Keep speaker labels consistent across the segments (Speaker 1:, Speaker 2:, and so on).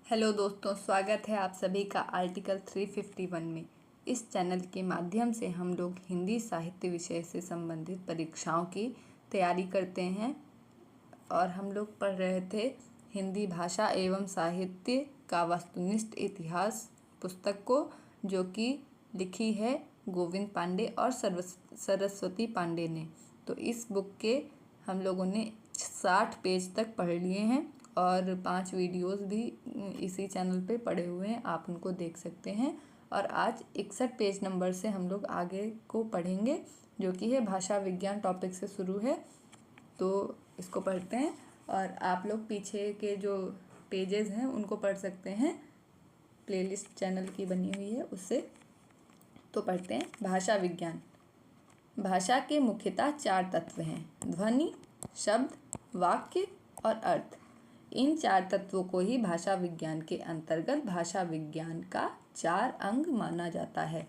Speaker 1: Hello दोस्तों, स्वागत है आप सभी का आर्टिकल 351 में। इस चैनल के माध्यम से हम लोग हिंदी साहित्य विषय से संबंधित परीक्षाओं की तैयारी करते हैं और हम लोग पढ़ रहे थे हिंदी भाषा एवं साहित्य का वस्तुनिष्ठ इतिहास पुस्तक को, जो कि लिखी है गोविंद पांडे और सरस्वती पांडे ने। तो इस बुक के हम लोगों ने 60 पेज तक पढ़ लिए हैं और 5 वीडियोस भी इसी चैनल पे पड़े हुए हैं, आप उनको देख सकते हैं। और आज 61 पेज नंबर से हम लोग आगे को पढ़ेंगे, जो कि है भाषा विज्ञान टॉपिक से शुरू है। तो इसको पढ़ते हैं और आप लोग पीछे के जो पेजेस हैं उनको पढ़ सकते हैं, प्लेलिस्ट चैनल की बनी हुई है उससे। तो पढ़ते हैं भाषा विज्ञान। भाषा के मुख्यतः 4 तत्व हैं: ध्वनि, शब्द, वाक्य और अर्थ। इन 4 तत्वों को ही भाषा विज्ञान के अंतर्गत भाषा विज्ञान का 4 अंग माना जाता है।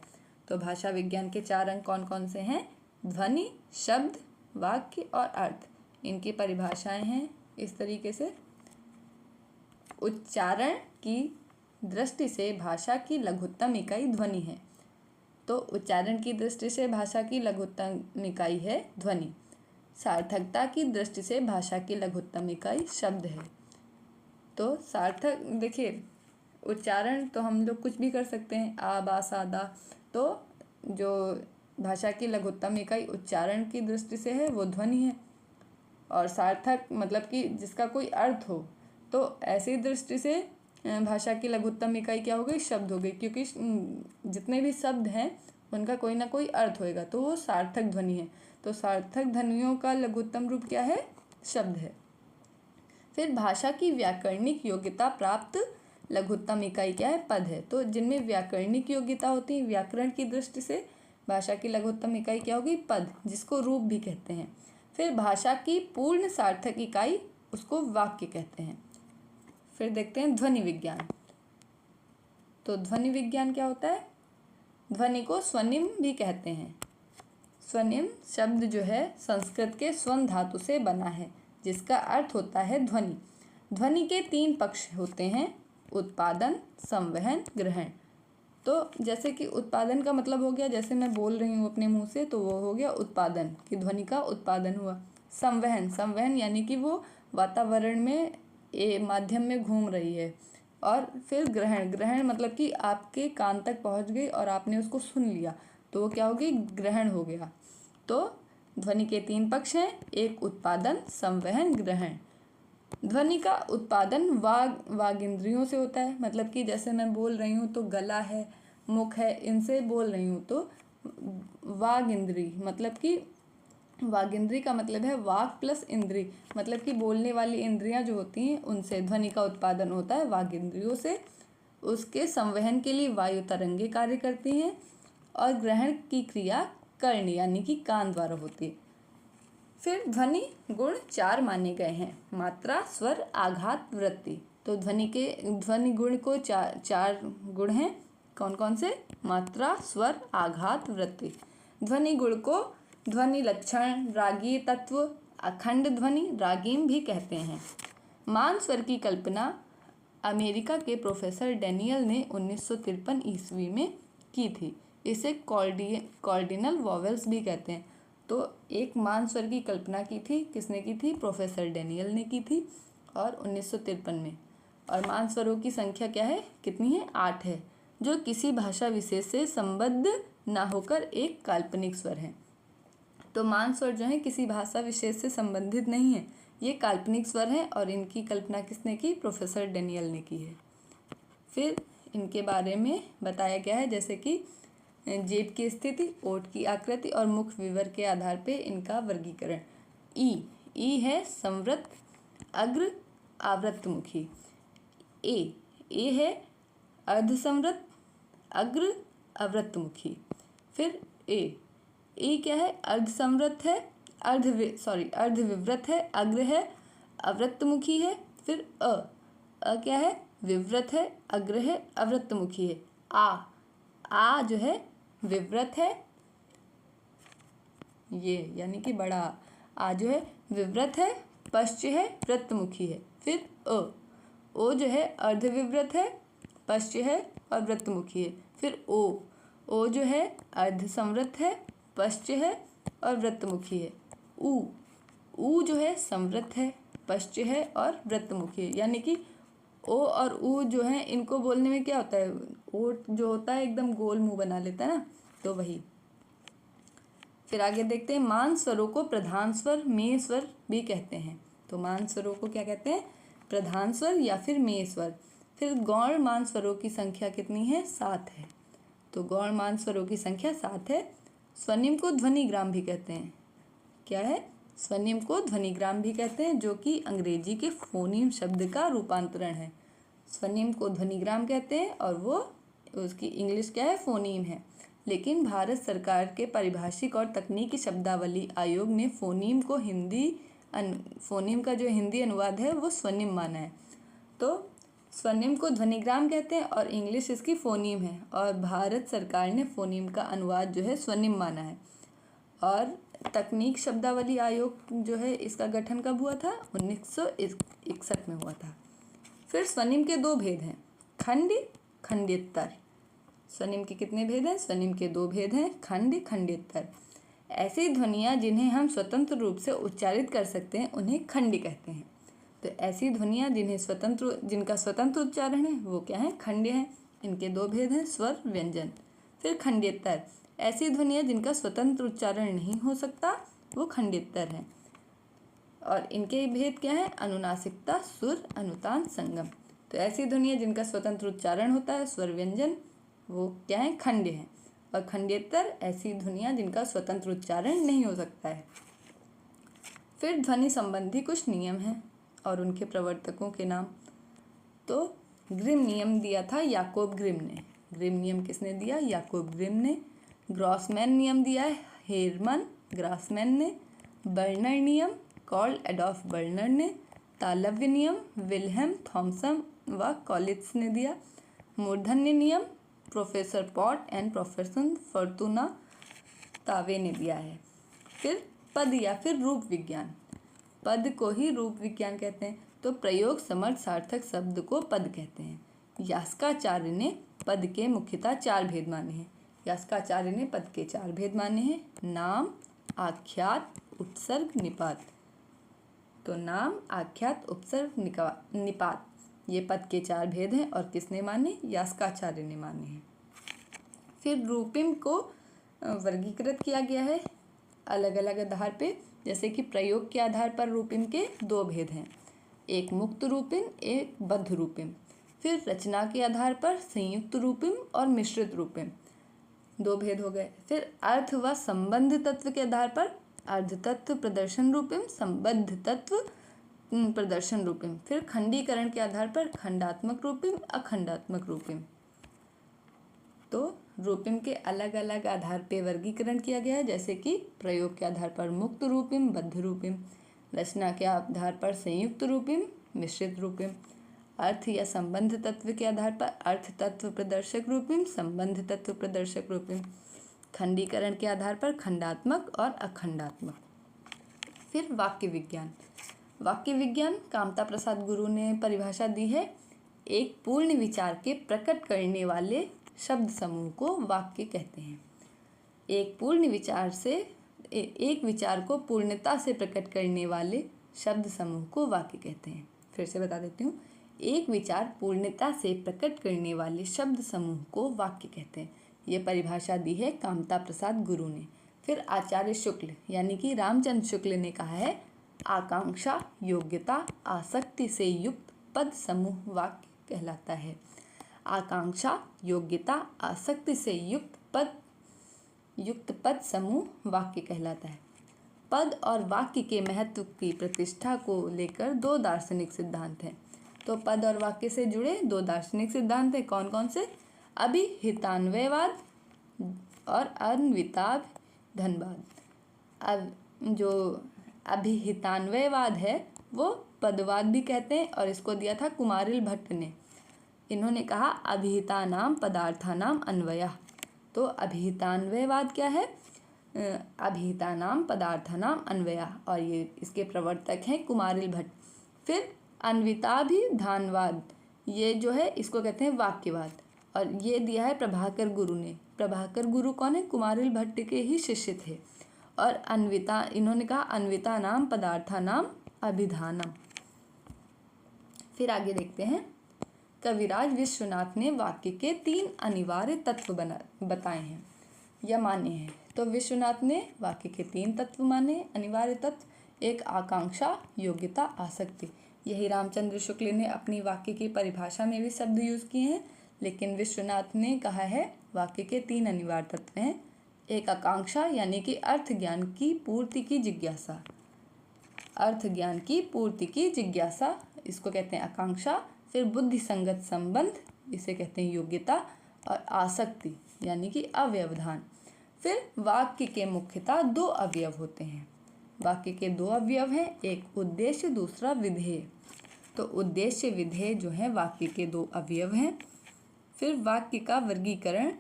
Speaker 1: तो भाषा विज्ञान के 4 अंग कौन कौन से हैं? ध्वनि, शब्द, वाक्य और अर्थ। इनकी परिभाषाएं हैं इस तरीके से। उच्चारण की दृष्टि से भाषा की लघुत्तम इकाई ध्वनि है। तो उच्चारण की दृष्टि से भाषा की लघुत्तम इकाई है ध्वनि। सार्थकता की दृष्टि से भाषा की लघुत्तम इकाई शब्द है। तो सार्थक देखिए, उच्चारण तो हम लोग कुछ भी कर सकते हैं, आ बा सा दा। तो जो भाषा की लघुत्तम इकाई उच्चारण की दृष्टि से है वो ध्वनि है। और सार्थक मतलब कि जिसका कोई अर्थ हो, तो ऐसी दृष्टि से भाषा की लघुत्तम इकाई क्या हो गई? शब्द हो गई, क्योंकि जितने भी शब्द हैं उनका कोई ना कोई अर्थ होएगा, तो वो सार्थक ध्वनि है। तो सार्थक ध्वनियों का लघुत्तम रूप क्या है? शब्द है। फिर भाषा की व्याकरणिक योग्यता प्राप्त लघुत्तम इकाई क्या है? पद है। तो जिनमें व्याकरणिक योग्यता होती है व्याकरण की दृष्टि से, भाषा की लघुत्तम इकाई क्या होगी? पद, जिसको रूप भी कहते हैं। फिर भाषा की पूर्ण सार्थक इकाई, उसको वाक्य कहते हैं। फिर देखते हैं ध्वनि विज्ञान। तो ध्वनि विज्ञान क्या होता है? ध्वनि को स्वनिम भी कहते हैं। स्वनिम शब्द जो है संस्कृत के स्वन धातु से बना है, जिसका अर्थ होता है ध्वनि। ध्वनि के 3 पक्ष होते हैं: उत्पादन, संवहन, ग्रहण। तो जैसे कि उत्पादन का मतलब हो गया, जैसे मैं बोल रही हूँ अपने मुंह से, तो वो हो गया उत्पादन, कि ध्वनि का उत्पादन हुआ। संवहन, संवहन यानी कि वो वातावरण में माध्यम में घूम रही है। और फिर ग्रहण, ग्रहण मतलब कि आपके कान तक पहुँच गई और आपने उसको सुन लिया, तो वो क्या होगी? ग्रहण हो गया। तो ध्वनि के 3 पक्ष हैं: एक उत्पादन, संवहन, ग्रहण। ध्वनि का उत्पादन वाग इंद्रियों से होता है, मतलब कि जैसे मैं बोल रही हूँ तो गला है, मुख है, इनसे बोल रही हूँ। तो वाग इंद्री मतलब कि वाग इंद्री का मतलब है वाक प्लस इंद्री, मतलब कि बोलने वाली इंद्रियां जो होती हैं उनसे ध्वनि का उत्पादन होता है, वाग इंद्रियों से। उसके संवहन के लिए वायु तरंगे कार्य करती हैं और ग्रहण की क्रिया कर्ण यानी कि कान द्वारा होती है। फिर ध्वनि गुण 4 माने गए हैं: मात्रा, स्वर, आघात, वृत्ति। तो ध्वनि गुण को 4 गुण हैं। कौन कौन से? मात्रा, स्वर, आघात, वृत्ति। ध्वनि गुण को ध्वनि लक्षण, रागीय तत्व, अखंड ध्वनि, रागीम भी कहते हैं। मान स्वर की कल्पना अमेरिका के प्रोफेसर डेनियल ने 1953 ईस्वी में की थी। इसे कॉर्डिनल वॉवेल्स भी कहते हैं। तो एक मान स्वर की कल्पना की थी, किसने की थी? प्रोफेसर डेनियल ने की थी, और 1953 में। और मान स्वरों की संख्या क्या है? कितनी है? 8 है, जो किसी भाषा विशेष से संबद्ध ना होकर एक काल्पनिक स्वर है। तो मान स्वर जो है किसी भाषा विशेष से संबंधित नहीं है, ये काल्पनिक स्वर हैं, और इनकी कल्पना किसने की? प्रोफेसर डेनियल ने की है। फिर इनके बारे में बताया गया है, जैसे कि जेब की स्थिति, ओठ की आकृति और मुख विवर के आधार पे इनका वर्गीकरण। ई है संवृत, अग्र, आवृत्तमुखी। ए है अर्धसंवृत, अग्र, अवृत्तमुखी। फिर ए क्या है? अर्धसंवृत है, अर्धविवृत है, अग्र है, अवृत्तमुखी है। फिर अ क्या है? विवृत है, अग्र है, अवृत्तमुखी है। आ जो है विवृत है, ये यानी कि बड़ा आ जो है विवृत है, पश्च है, वृत्तमुखी है। फिर ओ जो है अर्धविवृत है, पश्च है और वृत्तमुखी है। फिर ओ जो है अर्धसंवृत है, पश्च है और वृत्तमुखी है। ऊ जो है संवृत है, पश्च है और वृत्तमुखी है। यानी कि ओ और ऊ जो है इनको बोलने में क्या होता है, ओ जो होता है एकदम गोल मुंह बना लेता है ना, तो वही। फिर आगे देखते हैं, मान स्वरों को प्रधान स्वर, मेय स्वर भी कहते हैं। तो मान स्वरों को क्या कहते हैं, प्रधान स्वर या फिर मेय स्वर। फिर गौण मान स्वरों की संख्या कितनी है, 7 है। तो गौण मान स्वरों की संख्या 7 है। स्वनिम को ध्वनिग्राम भी कहते हैं। क्या है, स्वनिम को ध्वनिग्राम भी कहते हैं, जो कि अंग्रेजी के फोनीम शब्द का रूपांतरण है। स्वनिम को ध्वनिग्राम कहते हैं और वो उसकी इंग्लिश क्या है, फोनीम है। लेकिन भारत सरकार के पारिभाषिक और तकनीकी शब्दावली आयोग ने फोनीम को फोनीम का जो हिंदी अनुवाद है वो स्वनिम माना है। तो स्वनिम को ध्वनिग्राम कहते हैं और इंग्लिश इसकी फोनीम है, और भारत सरकार ने फोनीम का अनुवाद जो है स्वनिम माना है। और तकनीक शब्दावली आयोग जो है इसका गठन कब हुआ था, 1961 में हुआ था। फिर स्वनिम के 2 भेद हैं, खंडी, खंडेतर। स्वनिम के कितने भेद हैं, स्वनिम के 2 भेद हैं, खंड, खंडेतर। ऐसी ध्वनियाँ जिन्हें हम स्वतंत्र रूप से उच्चारित कर सकते हैं उन्हें खंडी कहते हैं। तो ऐसी ध्वनियाँ जिनका स्वतंत्र उच्चारण है वो क्या है, खंड्य हैं। इनके 2 भेद हैं, स्वर, व्यंजन। फिर खंडेतर, ऐसी ध्वनियाँ जिनका स्वतंत्र उच्चारण नहीं हो सकता वो खंडेतर हैं। और इनके भेद क्या है, अनुनासिकता, सुर, अनुतान, संगम। तो ऐसी ध्वनियाँ जिनका स्वतंत्र उच्चारण होता है, स्वर, व्यंजन, वो क्या है, खंड्य हैं। और खंडेतर ऐसी ध्वनियाँ जिनका स्वतंत्र उच्चारण नहीं हो सकता है। फिर ध्वनि संबंधी कुछ नियम हैं और उनके प्रवर्तकों के नाम। तो ग्रिम नियम दिया था याकोब ग्रिम ने। ग्रिम नियम किसने दिया, याकोब ग्रिम ने। ग्रॉसमैन नियम दिया है हेरमन ग्रासमैन ने। बर्नर नियम कार्ल एडोल्फ बर्नर ने। तालव्य नियम विल्हेम थॉमसन व कॉलिट्स ने दिया। मूर्धन्य नियम प्रोफेसर पॉट एंड प्रोफेसर फॉर्तुना तावे ने दिया है। फिर पद या फिर रूप विज्ञान, पद को ही रूप विज्ञान कहते हैं। तो प्रयोग समर्थ सार्थक शब्द को पद कहते हैं। यास्काचार्य ने पद के मुख्यतः 4 भेद माने हैं। यास्काचार्य ने पद के 4 भेद माने हैं, नाम, आख्यात, उपसर्ग, निपात। तो नाम, आख्यात, उपसर्ग, निपात, ये पद के 4 भेद हैं और किसने माने, यास्काचार्य ने माने हैं। फिर रूपिम को वर्गीकृत किया गया है अलग अलग आधार पे, जैसे कि प्रयोग के आधार पर रूपिम के 2 भेद हैं, एक मुक्त रूपिम, एक बद्ध रूपिम। फिर रचना के आधार पर संयुक्त रूपिम और मिश्रित रूपिम, 2 भेद हो गए। फिर अर्थ व संबंध तत्व के आधार पर अर्ध तत्व प्रदर्शन रूपिम, संबद्ध तत्व प्रदर्शन रूपिम। फिर खंडीकरण के आधार पर खंडात्मक रूपिम, अखंडात्मक रूपिम। तो रूपिम के अलग अलग आधार पे वर्गीकरण किया गया है, जैसे कि प्रयोग के आधार पर मुक्त रूपिम, बद्ध रूपिम, रचना के आधार पर संयुक्त रूपिम, मिश्रित रूपिम, अर्थ या संबंध तत्व के आधार पर अर्थ तत्व प्रदर्शक रूपिम, संबंध तत्व प्रदर्शक रूपिम, खंडीकरण के आधार पर खंडात्मक और अखंडात्मक। फिर वाक्य विज्ञान, वाक्य विज्ञान कामता प्रसाद गुरु ने परिभाषा दी है, एक पूर्ण विचार के प्रकट करने वाले शब्द समूह को वाक्य कहते हैं। एक पूर्ण विचार से एक विचार को पूर्णता से प्रकट करने वाले शब्द समूह को वाक्य कहते हैं। फिर से बता देती हूँ, एक विचार पूर्णता से प्रकट करने वाले शब्द समूह को वाक्य कहते हैं। ये परिभाषा दी है कामता प्रसाद गुरु ने। फिर आचार्य शुक्ल यानी कि रामचंद्र शुक्ल ने कहा है, आकांक्षा, योग्यता, आसक्ति से युक्त पद समूह वाक्य कहलाता है। आकांक्षा, योग्यता, आसक्ति से युक्त पद समूह वाक्य कहलाता है। पद और वाक्य के महत्व की प्रतिष्ठा को लेकर 2 दार्शनिक सिद्धांत हैं। तो पद और वाक्य से जुड़े 2 दार्शनिक सिद्धांत हैं, कौन कौन से, अभिहितान्वयवाद और अन्विताभिधनवाद। अब जो अभिहितान्वयवाद है वो पदवाद भी कहते हैं और इसको दिया था कुमारिल भट्ट ने। इन्होंने कहा अभिहितानाम पदार्थानाम अन्वयः। तो अभिहितान्वयवाद क्या है, अभिहितानाम पदार्थानाम अन्वयः, और ये इसके प्रवर्तक हैं कुमारिल भट्ट। फिर अन्विताभिधानवाद, ये जो है इसको कहते हैं वाक्यवाद। और ये दिया है प्रभाकर गुरु ने। प्रभाकर गुरु कौन है? कुमारिल भट्ट के ही शिष्य थे। और अन्विता, इन्होंने कहा अन्विता नाम पदार्था नाम अभिधानम। फिर आगे देखते हैं। कविराज विश्वनाथ ने वाक्य के 3 अनिवार्य तत्व बताए हैं या माने हैं। तो विश्वनाथ ने वाक्य के 3 तत्व माने, अनिवार्य तत्व। एक आकांक्षा, योग्यता, आसक्ति। यही रामचंद्र शुक्ल ने अपनी वाक्य की परिभाषा में भी शब्द यूज किए हैं, लेकिन विश्वनाथ ने कहा है वाक्य के 3 अनिवार्य तत्व हैं। एक आकांक्षा यानी कि अर्थ ज्ञान की पूर्ति की जिज्ञासा, अर्थ ज्ञान की पूर्ति की जिज्ञासा, इसको कहते हैं आकांक्षा। फिर बुद्धि संगत संबंध, इसे कहते हैं योग्यता। और आसक्ति यानी कि अव्यवधान। फिर वाक्य के मुख्यतः 2 अवयव होते हैं। वाक्य के 2 अवयव हैं, एक उद्देश्य, दूसरा विधेय। तो उद्देश्य विधेय जो है वाक्य के 2 अवयव हैं। फिर वाक्य का वर्गीकरण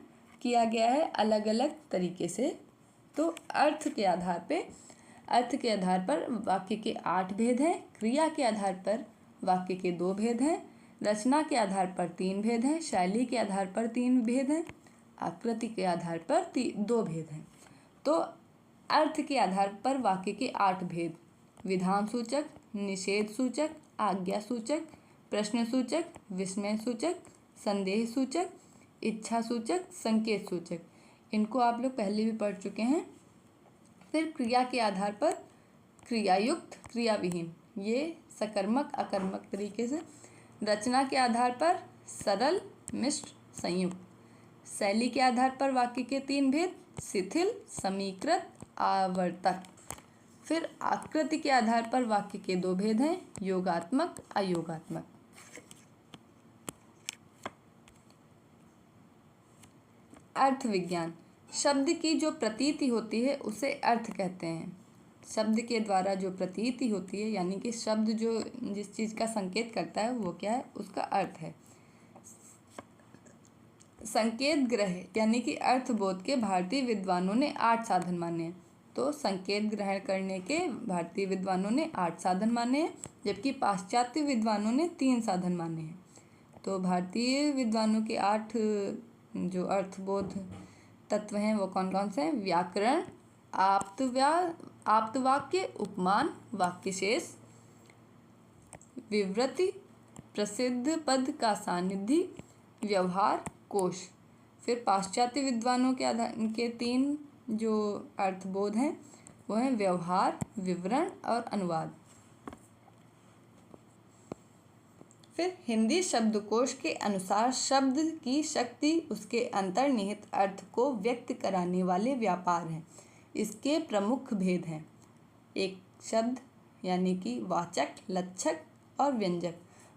Speaker 1: किया गया है अलग अलग तरीके से। तो अर्थ के आधार पर वाक्य के 8 भेद हैं। क्रिया के आधार पर वाक्य के 2 भेद हैं। रचना के आधार पर 3 भेद हैं। शैली के आधार पर 3 भेद हैं। आकृति के आधार पर 2 भेद हैं। तो अर्थ के आधार पर वाक्य के 8 भेद: विधान सूचक, निषेध सूचक, आज्ञा सूचक, प्रश्न सूचक, विस्मय सूचक, संदेह सूचक, इच्छा सूचक, संकेत सूचक। इनको आप लोग पहले भी पढ़ चुके हैं। फिर क्रिया के आधार पर क्रियायुक्त, क्रियाविहीन, ये सकर्मक, अकर्मक तरीके से। रचना के आधार पर सरल, मिश्र, संयुक्त। शैली के आधार पर वाक्य के 3 भेद: शिथिल, समीकृत, आवर्तक। फिर आकृति के आधार पर वाक्य के 2 भेद हैं: योगात्मक, अयोगात्मक। अर्थ विज्ञान, शब्द की जो प्रतीति होती है उसे अर्थ कहते हैं। शब्द के द्वारा जो प्रतीति होती है यानी कि शब्द जो जिस चीज़ का संकेत करता है वो क्या है, उसका अर्थ है। संकेत ग्रह यानी कि अर्थबोध के भारतीय विद्वानों ने 8 साधन माने हैं। तो संकेत ग्रहण करने के भारतीय विद्वानों ने 8 साधन माने हैं, जबकि पाश्चात्य विद्वानों ने 3 साधन माने हैं। तो भारतीय विद्वानों के 8 जो अर्थबोध तत्व हैं वो कौन कौन से हैं? व्याकरण, आप्तवाक्य, उपमान, वाक्यशेष, विवृति, प्रसिद्ध पद का सानिध्य, व्यवहार, कोश। फिर पाश्चात्य विद्वानों के 3 जो अर्थबोध हैं वो हैं व्यवहार, विवरण और अनुवाद। फिर हिंदी शब्दकोश के अनुसार शब्द की शक्ति उसके अंतर्निहित अर्थ को व्यक्त कराने वाले व्यापार हैं। इसके प्रमुख भेद हैं: एक शब्द यानी कि वाचक, लक्षक और व्यंजक।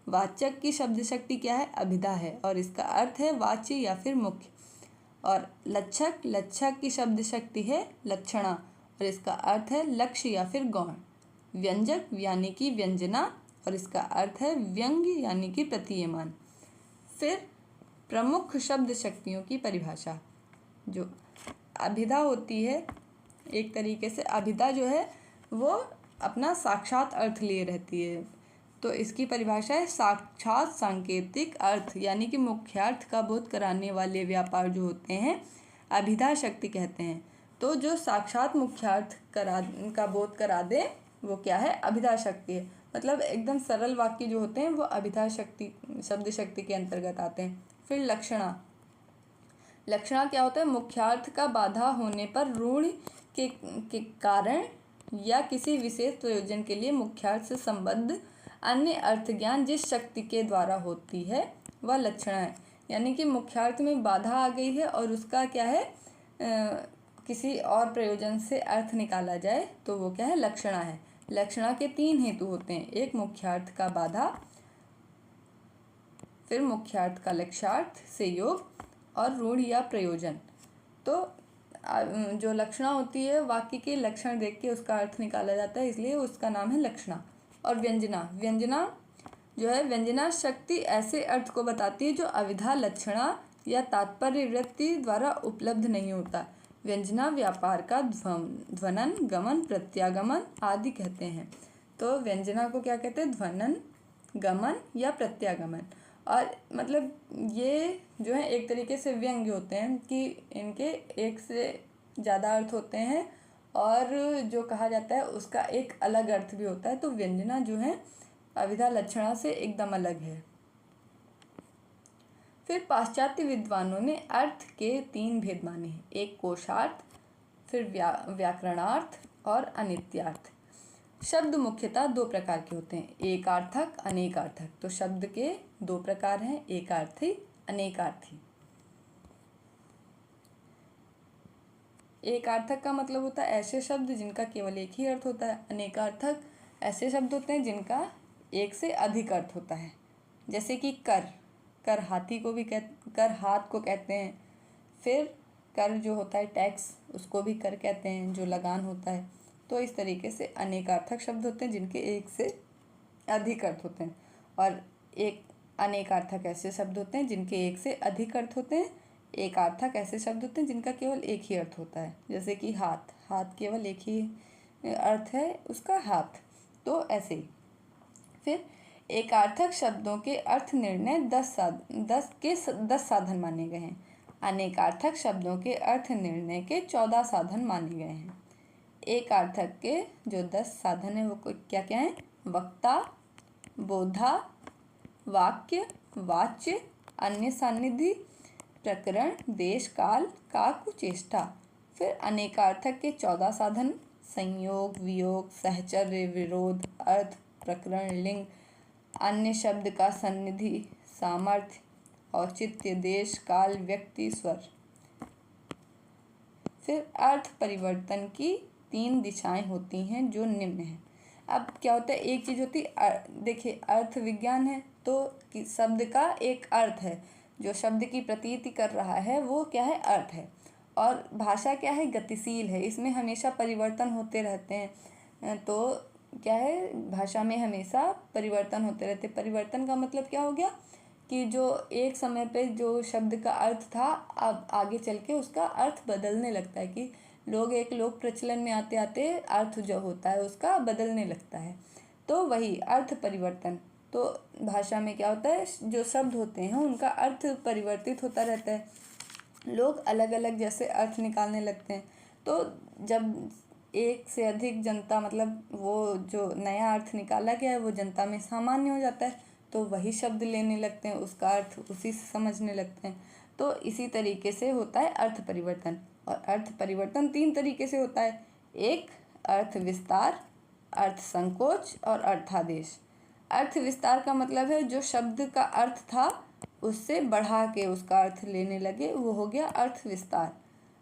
Speaker 1: वाचक की शब्द शक्ति क्या है? अभिधा है और इसका अर्थ है वाच्य या फिर मुख्य। और लक्षक की शब्द शक्ति है लक्षणा और इसका अर्थ है लक्ष्य या फिर गौण। व्यंजक यानी कि व्यंजना और इसका अर्थ है व्यंग्य यानी कि प्रतीयमान। फिर प्रमुख शब्द शक्तियों की परिभाषा। जो अभिधा होती है, एक तरीके से अभिधा जो है वो अपना साक्षात अर्थ लिए रहती है। तो इसकी परिभाषा है साक्षात सांकेतिक अर्थ यानी कि मुख्यार्थ का बोध कराने वाले व्यापार जो होते हैं अभिधा शक्ति कहते हैं। तो जो साक्षात मुख्यार्थ का बोध करा दे वो क्या है? अभिधा शक्ति है। मतलब एकदम सरल वाक्य जो होते हैं वो अभिधा शक्ति, शब्द शक्ति के अंतर्गत आते हैं। फिर लक्षणा क्या होता है? मुख्यार्थ का बाधा होने पर रूढ़ के कारण या किसी विशेष प्रयोजन के लिए मुख्यार्थ से संबद्ध अन्य अर्थ ज्ञान जिस शक्ति के द्वारा होती है वह लक्षणा है। यानी कि मुख्यार्थ में बाधा आ गई है और उसका क्या है, किसी और प्रयोजन से अर्थ निकाला जाए तो वो क्या है? लक्षणा है। लक्षणा के 3 हेतु होते हैं: एक मुख्यार्थ का बाधा, फिर मुख्यार्थ का लक्ष्यार्थ से योग और रूढ़ या प्रयोजन। तो जो लक्षणा होती है वाक्य के लक्षण देख के उसका अर्थ निकाला जाता है, इसलिए उसका नाम है लक्षणा। और व्यंजना जो है, व्यंजना शक्ति ऐसे अर्थ को बताती है जो अभिधा, लक्षणा या तात्पर्य वृत्ति द्वारा उपलब्ध नहीं होता। व्यंजना व्यापार का ध्वनन, गमन, प्रत्यागमन आदि कहते हैं। तो व्यंजना को क्या कहते हैं? ध्वनन, गमन या प्रत्यागमन। और मतलब ये जो है एक तरीके से व्यंग्य होते हैं कि इनके एक से ज़्यादा अर्थ होते हैं और जो कहा जाता है उसका एक अलग अर्थ भी होता है। तो व्यंजना जो है अभिधा लक्षणा से एकदम अलग है। फिर पाश्चात्य विद्वानों ने अर्थ के 3 भेद माने हैं, एक कोशार्थ, फिर व्याकरणार्थ और अनित्यार्थ। शब्द मुख्यतः 2 प्रकार के होते हैं, एकार्थक अनेकार्थक। तो शब्द के 2 प्रकार हैं, एकार्थी अनेकार्थी। एकार्थक का मतलब होता है ऐसे शब्द जिनका केवल एक ही अर्थ होता है। अनेकार्थक ऐसे शब्द होते हैं जिनका एक से अधिक अर्थ होता है। जैसे कि कर हाथी को भी कर हाथ को कहते हैं। फिर कर जो होता है टैक्स, उसको भी कर कहते हैं, जो लगान होता है। तो इस तरीके से अनेकार्थक शब्द होते हैं जिनके एक से अधिक अर्थ होते हैं और एक अनेकार्थक ऐसे शब्द होते हैं जिनके एक से अधिक अर्थ होते हैं। एकार्थक ऐसे शब्द होते हैं जिनका केवल एक ही अर्थ होता है। जैसे कि हाथ केवल एक ही अर्थ है उसका, हाथ। तो ऐसे ही फिर एकार्थक शब्दों के अर्थ निर्णय 10 साधन माने गए हैं। अनेकार्थक शब्दों के अर्थ निर्णय के 14 साधन माने गए हैं। एकार्थक के जो 10 साधन है वो क्या क्या हैं? वक्ता, बोधा, वाक्य, वाच्य, अन्य सानिधि, प्रकरण, देश, काल, काकु, चेष्टा। फिर अनेकार्थक के 14 साधन, संयोग, वियोग, सहचर्य, विरोध, अर्थ, प्रकरण, लिंग, अन्य शब्द का सन्निधि, सामर्थ्य, औचित्य, देश, काल, व्यक्ति, स्वर। फिर अर्थ परिवर्तन की 3 दिशाएं होती हैं जो निम्न है। अब क्या होता है, एक चीज़ होती है, देखिए अर्थ विज्ञान है तो शब्द का एक अर्थ है, जो शब्द की प्रतीति कर रहा है वो क्या है? अर्थ है। और भाषा क्या है? गतिशील है, इसमें हमेशा परिवर्तन होते रहते हैं। तो क्या है, भाषा में हमेशा परिवर्तन होते रहते। परिवर्तन का मतलब क्या हो गया कि जो एक समय पे जो शब्द का अर्थ था अब आगे चल के उसका अर्थ बदलने लगता है, कि एक लोक प्रचलन में आते आते अर्थ जो होता है उसका बदलने लगता है। तो वही अर्थ परिवर्तन। तो भाषा में क्या होता है, जो शब्द होते हैं उनका अर्थ परिवर्तित होता रहता है, लोग अलग अलग जैसे अर्थ निकालने लगते हैं। तो जब एक से अधिक जनता, मतलब वो जो नया अर्थ निकाला गया है वो जनता में सामान्य हो जाता है, तो वही शब्द लेने लगते हैं, उसका अर्थ उसी से समझने लगते हैं। तो इसी तरीके से होता है अर्थ परिवर्तन। और अर्थ परिवर्तन 3 तरीके से होता है, एक अर्थ विस्तार, अर्थ संकोच और अर्थादेश। अर्थ विस्तार का मतलब है जो शब्द का अर्थ था उससे बढ़ा के उसका अर्थ लेने लगे, वो हो गया अर्थ विस्तार।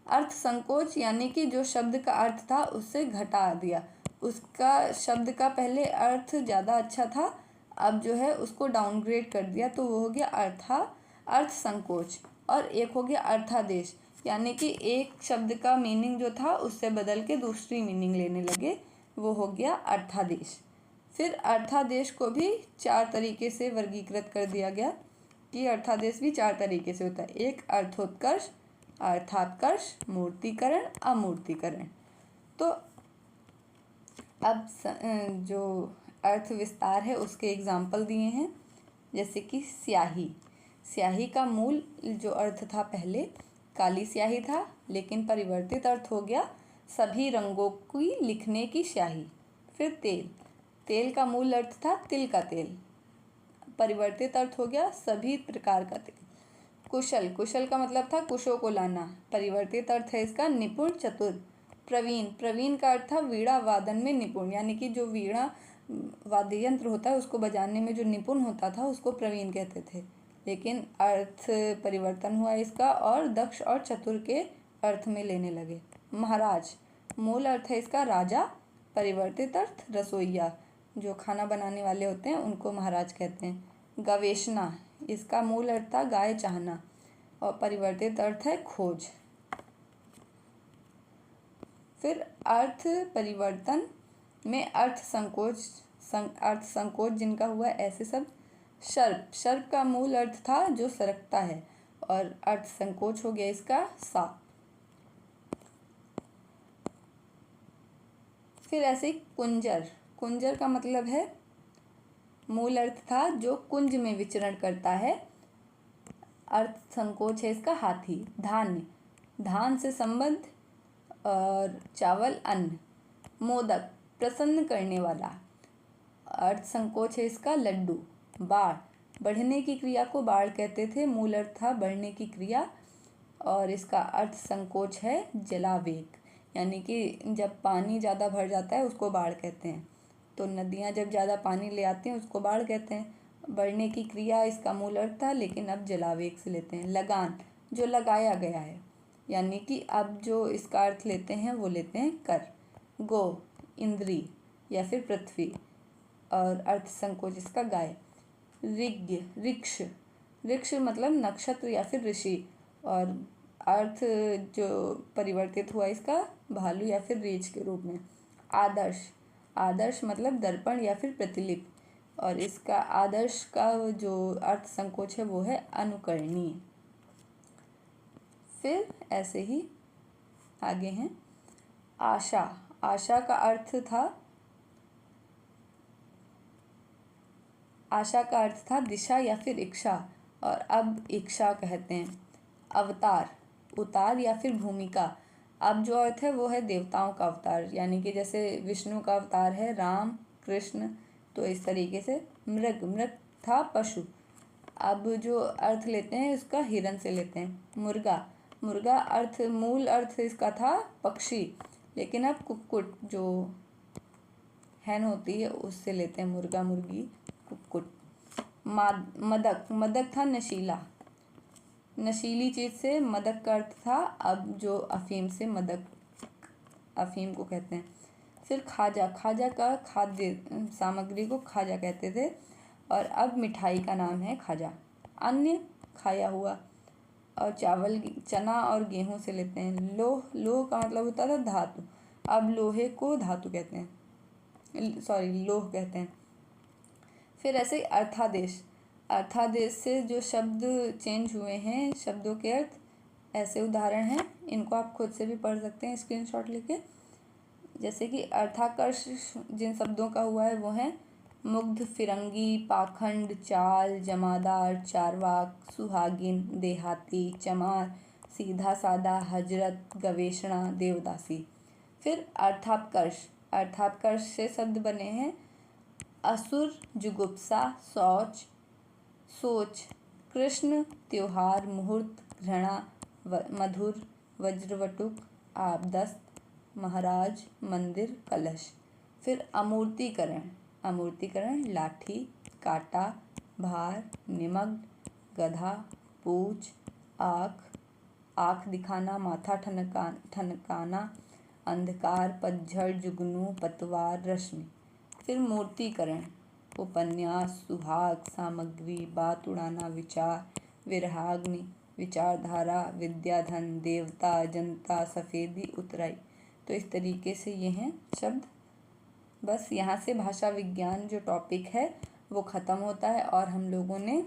Speaker 1: अर्थ संकोच यानी कि जो शब्द का अर्थ था उससे घटा दिया, उसका शब्द का पहले अर्थ ज़्यादा अच्छा था, अब जो है उसको डाउनग्रेड कर दिया, तो वो हो गया अर्थ संकोच। और एक हो गया अर्थादेश, यानी कि एक शब्द का मीनिंग जो था उससे बदल के दूसरी मीनिंग लेने लगे, वो हो गया अर्थादेश। फिर अर्थादेश को भी 4 तरीके से वर्गीकृत कर दिया गया कि अर्थादेश भी 4 तरीके से होता है, एक अर्थोत्कर्ष, अर्थात्कर्ष, मूर्तिकरण, अमूर्तिकरण। तो अब जो अर्थ विस्तार है उसके एग्जाम्पल दिए हैं, जैसे कि स्याही का मूल जो अर्थ था पहले काली स्याही था, लेकिन परिवर्तित अर्थ हो गया सभी रंगों की लिखने की स्याही। फिर तेल का मूल अर्थ था तिल का तेल, परिवर्तित अर्थ हो गया सभी प्रकार का तेल। कुशल का मतलब था कुशों को लाना, परिवर्तित अर्थ है इसका निपुण, चतुर। प्रवीण का अर्थ था वीणा वादन में निपुण, यानी कि जो वीणा वाद्य यंत्र होता है उसको बजाने में जो निपुण होता था उसको प्रवीण कहते थे, लेकिन अर्थ परिवर्तन हुआ इसका और दक्ष और चतुर के अर्थ में लेने लगे। महाराज मूल अर्थ है इसका राजा, परिवर्तित अर्थ रसोइया, जो खाना बनाने वाले होते हैं उनको महाराज कहते हैं। गवेषणा इसका मूल अर्थ था गाय चाहना और परिवर्तित अर्थ है खोज। फिर अर्थ परिवर्तन में अर्थ संकोच जिनका हुआ ऐसे सब, सर्प का मूल अर्थ था जो सरकता है और अर्थ संकोच हो गया इसका सांप। फिर ऐसे कुंजर का मतलब है मूल अर्थ था जो कुंज में विचरण करता है। अर्थ संकोच है इसका हाथी। धान्य, धान से संबंध, और चावल अन्न। मोदक, प्रसन्न करने वाला। अर्थ संकोच है इसका लड्डू। बाढ़, बढ़ने की क्रिया को बाढ़ कहते थे, मूल अर्थ था बढ़ने की क्रिया, और इसका अर्थ संकोच है जलावेग, यानी कि जब पानी ज़्यादा भर जाता है उसको बाढ़ कहते हैं। तो नदियाँ जब ज़्यादा पानी ले आती हैं उसको बाढ़ कहते हैं। बढ़ने की क्रिया इसका मूल अर्थ था, लेकिन अब जलावेग से लेते हैं। लगान, जो लगाया गया है, यानी कि अब जो इसका अर्थ लेते हैं वो लेते हैं कर। गो, इंद्री या फिर पृथ्वी, और अर्थ संकोच इसका गाय। ऋग्य, ऋक्ष, ऋक्ष मतलब नक्षत्र या फिर ऋषि, और अर्थ जो परिवर्तित हुआ इसका भालू या फिर रीछ के रूप में। आदर्श, आदर्श मतलब दर्पण या फिर प्रतिलिपि, और इसका आदर्श का जो अर्थ संकोच है वो है अनुकरणीय। फिर ऐसे ही आगे हैं। आशा, आशा का अर्थ था, आशा का अर्थ था दिशा या फिर इच्छा, और अब इच्छा कहते हैं। अवतार, उतार या फिर भूमिका, अब जो अर्थ है वो है देवताओं का अवतार, यानी कि जैसे विष्णु का अवतार है राम कृष्ण, तो इस तरीके से। मृग, मृग था पशु, अब जो अर्थ लेते हैं इसका हिरण से लेते हैं। मुर्गा, मुर्गा अर्थ मूल अर्थ इसका था पक्षी, लेकिन अब कुक्कुट जो हैन होती है उससे लेते हैं मुर्गा मुर्गी कुक्कुट। मदक, मदक था नशीला, नशीली चीज़ से मदक का अर्थ था, अब जो अफीम से मदक, अफीम को कहते हैं। फिर खाजा, खाजा का खाद्य सामग्री को खाजा कहते थे, और अब मिठाई का नाम है खाजा। अन्य, खाया हुआ, और चावल चना और गेहूं से लेते हैं। लोह, लोह का मतलब होता था धातु, अब लोहे को धातु कहते हैं, सॉरी लोह कहते हैं। फिर ऐसे अर्थादेश, अर्थादेश से जो शब्द चेंज हुए हैं शब्दों के अर्थ, ऐसे उदाहरण हैं, इनको आप खुद से भी पढ़ सकते हैं स्क्रीनशॉट लेके। जैसे कि अर्थाकर्ष जिन शब्दों का हुआ है वो हैं मुग्ध, फिरंगी, पाखंड, चाल, जमादार, चारवाक, सुहागिन, देहाती, चमार, सीधा सादा, हजरत, गवेषणा, देवदासी। फिर अर्थापकर्ष, अर्थापकर्ष से शब्द बने हैं असुर, जुगुप्सा, शौच, सोच, कृष्ण, त्योहार, मुहूर्त, घृणा, मधुर, वज्रवटुक, आबदस्त, महाराज, मंदिर, कलश। फिर अमूर्तीकरण, अमूर्तीकरण लाठी, काटा, भार, निमग्न, गधा, पूछ, आँख, आँख दिखाना, माथा ठनकाना, अंधकार, पतझड़, जुगनू, पतवार, रश्मि। फिर मूर्तीकरण, उपन्यास, सुहाग, सामग्री, बात उड़ाना, विचार, विरहाग्नि, विचारधारा, विद्याधन, देवता, जनता, सफ़ेदी, उतराई। तो इस तरीके से ये हैं शब्द। बस यहाँ से भाषा विज्ञान जो टॉपिक है वो ख़त्म होता है, और हम लोगों ने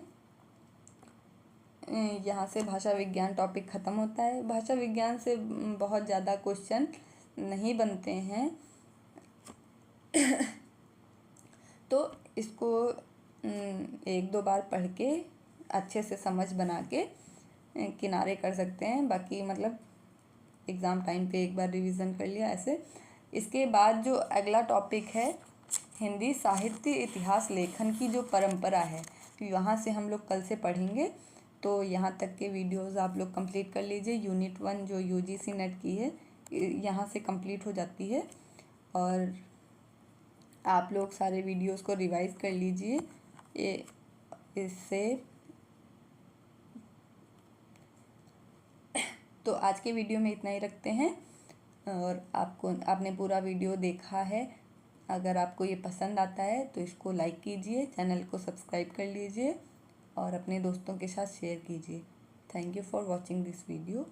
Speaker 1: यहाँ से भाषा विज्ञान टॉपिक ख़त्म होता है। भाषा विज्ञान से बहुत ज़्यादा क्वेश्चन नहीं बनते हैं तो इसको एक दो बार पढ़ के अच्छे से समझ बना के किनारे कर सकते हैं। बाकी मतलब एग्ज़ाम टाइम पे एक बार रिवीजन कर लिया ऐसे। इसके बाद जो अगला टॉपिक है हिंदी साहित्य इतिहास लेखन की जो परंपरा है, यहाँ से हम लोग कल से पढ़ेंगे। तो यहाँ तक के वीडियोस आप लोग कंप्लीट कर लीजिए। यूनिट 1 जो यूजीसी नेट की है यहाँ से कंप्लीट हो जाती है, और आप लोग सारे वीडियोस को रिवाइज कर लीजिए। इससे तो आज के वीडियो में इतना ही रखते हैं, और आपने पूरा वीडियो देखा है। अगर आपको ये पसंद आता है तो इसको लाइक कीजिए, चैनल को सब्सक्राइब कर लीजिए, और अपने दोस्तों के साथ शेयर कीजिए। Thank you for watching this video.